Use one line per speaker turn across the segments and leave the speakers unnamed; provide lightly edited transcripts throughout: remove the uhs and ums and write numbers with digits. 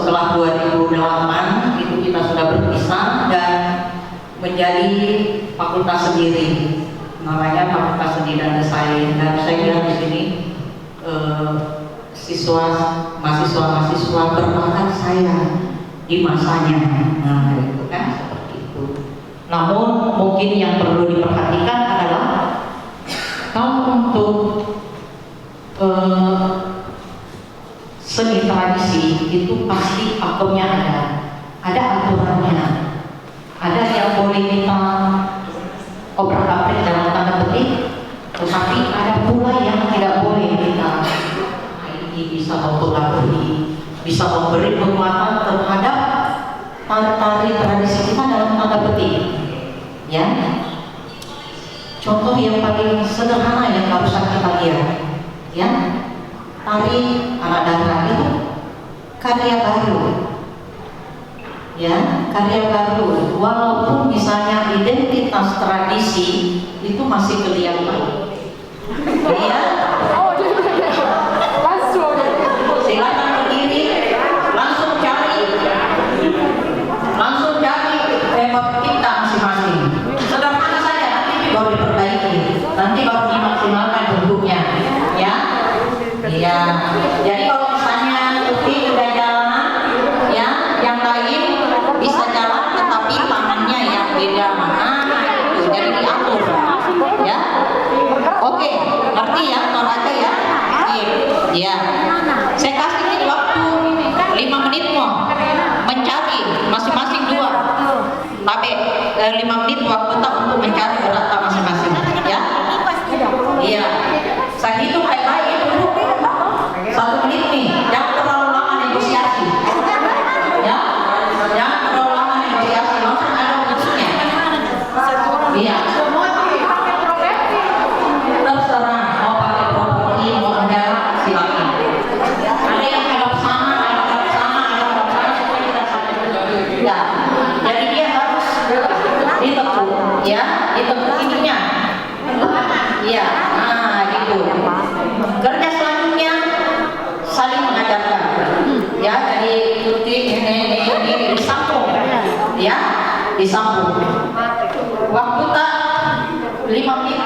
setelah 2008 itu kita sudah berpisah dan menjadi fakultas sendiri, namanya Fakultas Seni dan Desain. Dan saya lihat di sini mahasiswa berbakat saya di masanya, nah itu kan seperti itu. Namun mungkin yang perlu diperhatikan adalah kalau untuk seni tradisi itu pasti pakemnya ada aturannya, ada yang boleh kita obrak-abrik dalam tanda petik, tetapi ada pula yang tidak boleh kita. Nah, ini bisa mempengaruhi, bisa memberi penguatan terhadap tari tradisi kita dalam tanda petik, ya. Contoh yang paling sederhana yang barusan kita lihat, ya, tari anak darah itu karya baru, ya, karya baru. Walaupun misalnya identitas tradisi itu masih kelihatan, ya. Silakan berdiri, langsung cari tema kita masing-masing. Sederhana saja, nanti baru diperbaiki, nanti baru dimaksimalkan bentuknya, ya. Iya. Jadi kalau misalnya Tuti udah jalan, ya, yang lain bisa jalan, tetapi tangannya yang beda. Nah, itu jadi diatur, ya. Oke, ngerti ya, nol aja ya. Iya. Saya kasih ini waktu 5 menit mau mencari masing-masing dua. Tapi 5 menit waktu tak untuk mencari berata masing-masing, ya. Iya. Saya hitung highlight dulu 1 menit nih, jangan terlalu lama negosiasi, ya. Jangan terlalu lama negosiasi, langsung ada musuhnya. Iya. Terserah mau pakai properti, mau ada silakan. Ada yang hadap sana, supaya kita sampai. Ya. Jadi dia harus ditekuk, ya, ditekuk ininya. Iya. Nah, gitu. Kerja selanjutnya saling mengajarkan, ya. Jadi Tuti ini disambung, ya, disambung. Waktu tak 5 menit.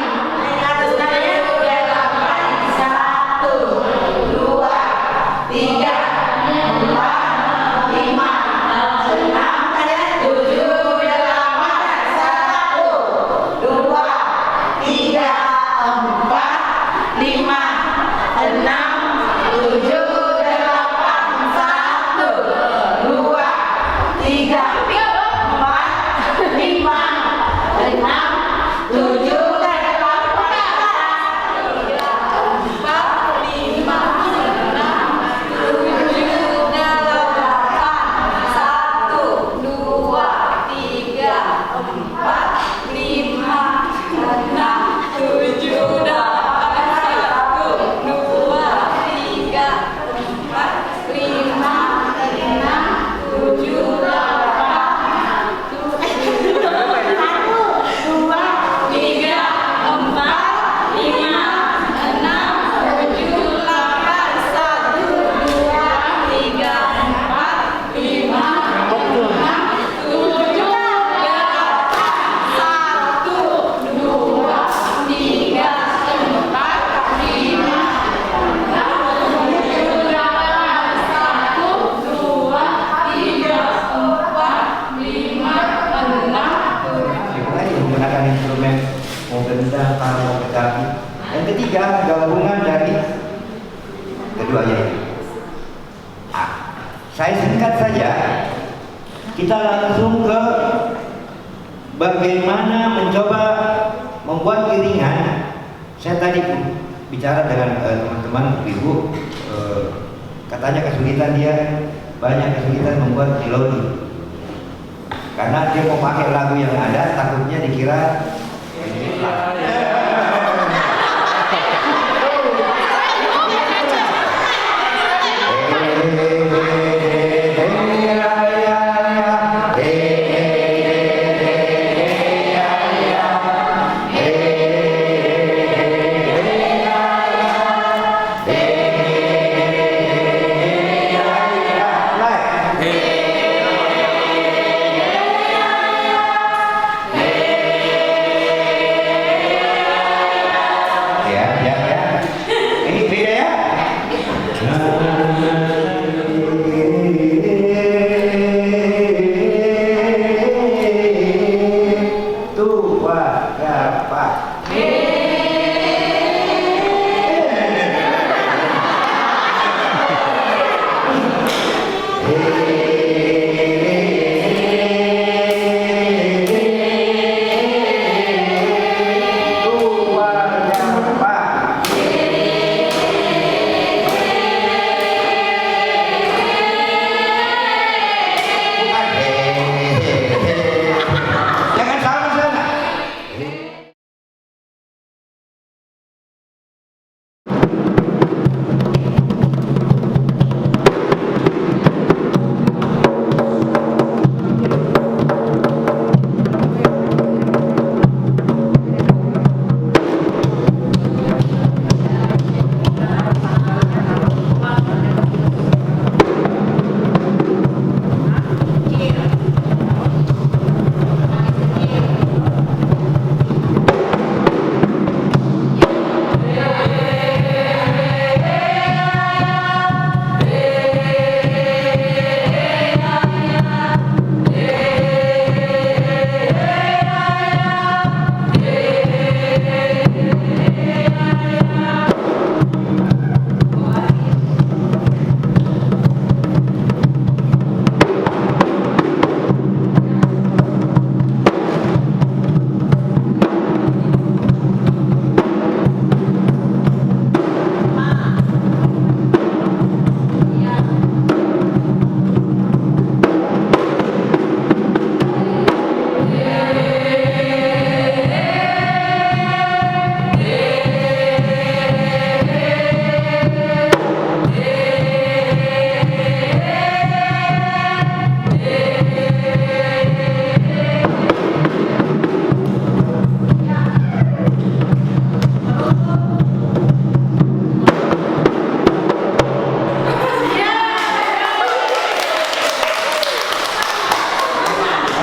3 gabungan dari keduanya ini. Saya singkat saja, kita langsung ke bagaimana mencoba membuat iringan. Saya tadi bicara dengan teman-teman ibu, katanya kesulitan dia, banyak kesulitan membuat melodi karena dia mau pakai lagu yang ada, takutnya dikira Keluarga Pak. Jangan salah sana.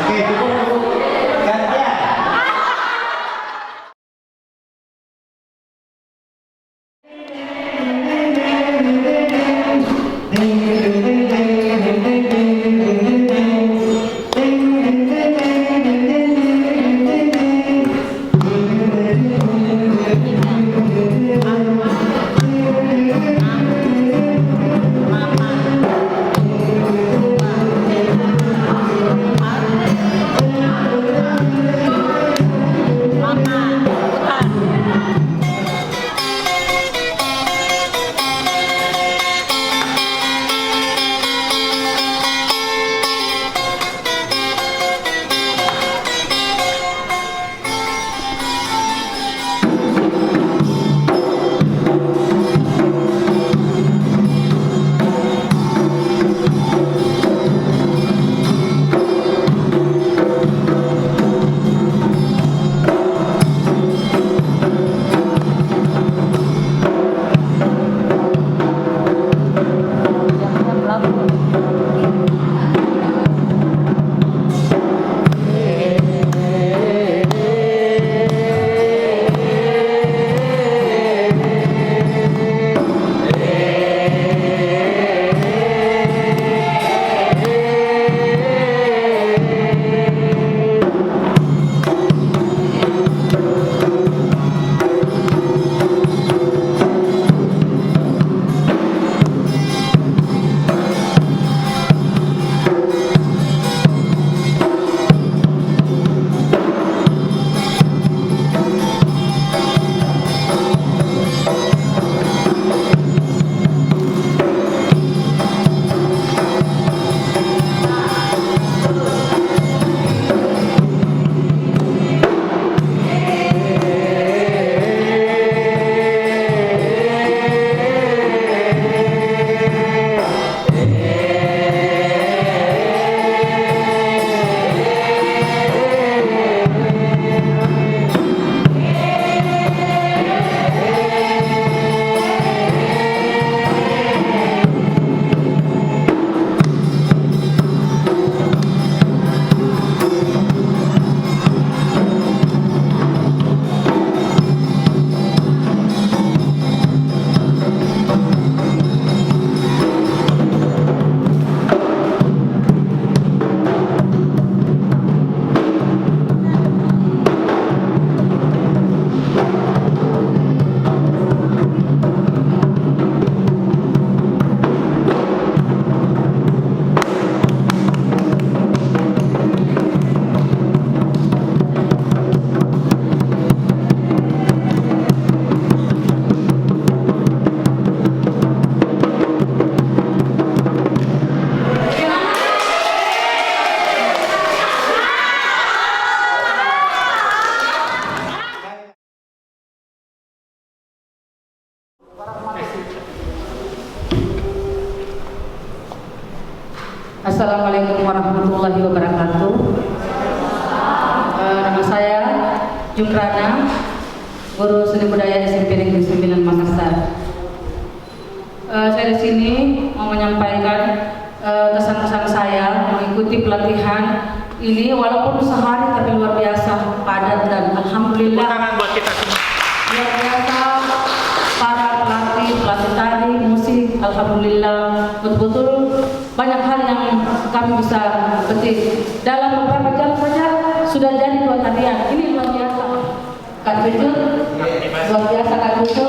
Oke, cukup. Gantian.
Assalamualaikum warahmatullahi wabarakatuh. Nama saya Jukrana, guru seni budaya SMP Negeri 9 Makassar. Saya di sini mau menyampaikan kesan-kesan saya mengikuti pelatihan ini, walaupun sehari tapi luar biasa padat dan alhamdulillah
buat kita semua.
luar biasa. Para pelatih tari, musik, alhamdulillah betul-betul banyak hal yang kami bisa petik. Dalam beberapa jam saja sudah jadi 2 tarian. Ini luar biasa. Kak Cucu, luar biasa Kak Cucu.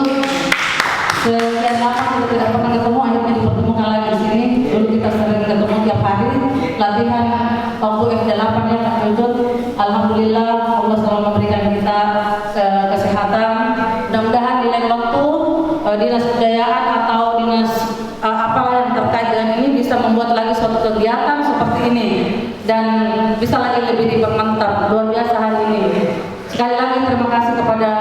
Sekian lama kita tidak pernah ketemu, akhirnya dipertemukan lagi di sini. Dulu kita sering ketemu tiap hari latihan waktu F8 ya Kak Cucu. Alhamdulillah Allah selalu memberikan kita kesehatan. Mudah-mudahan di lain waktu dinas kebudayaan atau dinas apalah yang terkait dengan ini bisa membuat lagi suatu kegiatan seperti ini dan bisa lagi lebih dipermantap. Luar biasa hari ini. Sekali lagi terima kasih kepada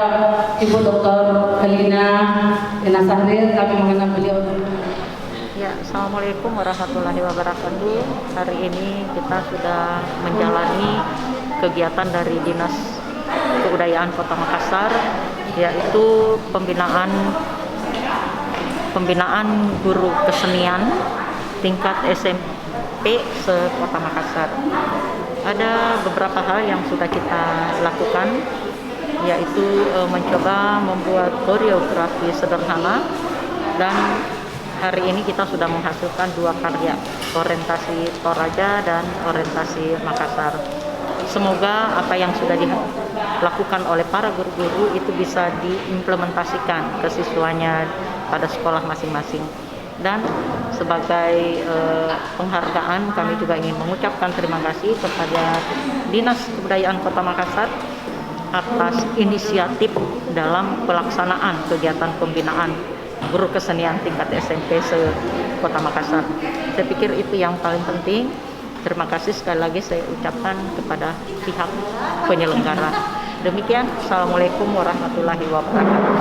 Ibu Dr. Elina Sahrir, kami mengenal beliau.
Ya, Assalamualaikum warahmatullahi wabarakatuh. Hari ini kita sudah menjalani kegiatan dari Dinas Kebudayaan Kota Makassar, yaitu pembinaan guru kesenian tingkat SMP se-Kota Makassar. Ada beberapa hal yang sudah kita lakukan, yaitu mencoba membuat koreografi sederhana, dan hari ini kita sudah menghasilkan 2 karya, orientasi Toraja dan orientasi Makassar. Semoga apa yang sudah dilakukan oleh para guru-guru itu bisa diimplementasikan ke siswanya pada sekolah masing-masing. Dan sebagai penghargaan, kami juga ingin mengucapkan terima kasih kepada Dinas Kebudayaan Kota Makassar atas inisiatif dalam pelaksanaan kegiatan pembinaan guru kesenian tingkat SMP se-Kota Makassar. Saya pikir itu yang paling penting. Terima kasih sekali lagi saya ucapkan kepada pihak penyelenggara. Demikian, Assalamualaikum warahmatullahi wabarakatuh.